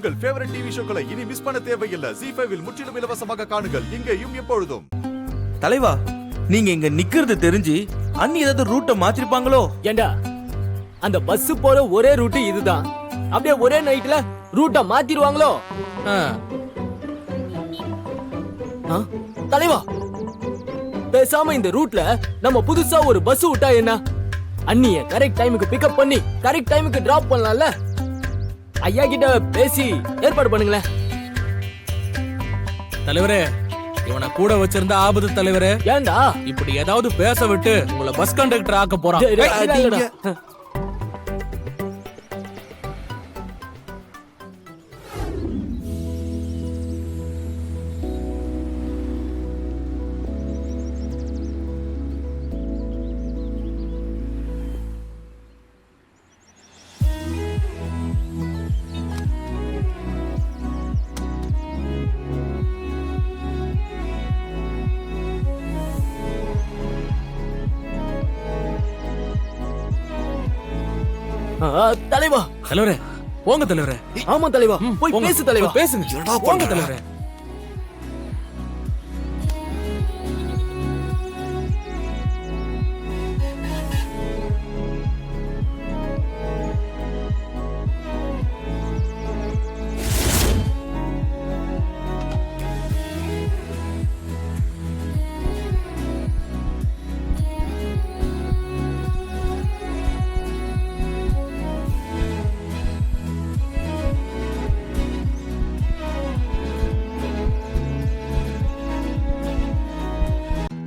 உங்கள் favourite TV ஷோக்களை இனி miss பண்ண தேவையில்லை. ZEE5 இல் முற்றிலும் இலவசமாக காணுங்கள். இங்கேயும் எப்பொழுதும். தலைவா, நீங்க இங்க நிக்கிறது தெரிஞ்சு அண்ணி ஏதாவது ரூட்டை மாத்திருப்பாங்களோ? ஏண்டா, அந்த பஸ் போற ஒரே ரூட் இதுதான். அப்படியே ஒரே நைட்ல ரூட்டை மாத்திடுவாங்களோ? தலைவா, பேசாம இந்த ரூட்ல நம்ம புதுசா ஒரு பஸ் விட்டா என்ன? அண்ணிய கரெக்ட் டைமுக்கு பிக்கப் பண்ணி கரெக்ட் டைமுக்கு டிராப் பண்ணலாம்ல? ஐயா கிட்ட பேசி ஏற்பாடு பண்ணுங்களேன். தலைவரே, இவனை கூட வச்சிருந்த ஆபத்து தலைவரே. ஏண்டா இப்படி ஏதாவது பேச விட்டு உங்களை பஸ் கண்டக்டர் ஆக்க போறான். தலைவா, தலைவரே போங்க தலைவரே. ஆமா தலைவா, போய் பேசு தலைவா. பேசுங்க போங்க தலைவரே.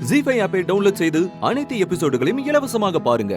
ZEE5 ஆப்பை டவுன்லோட் செய்து அனைத்து எபிசோடுகளையும் இலவசமாக பாருங்க.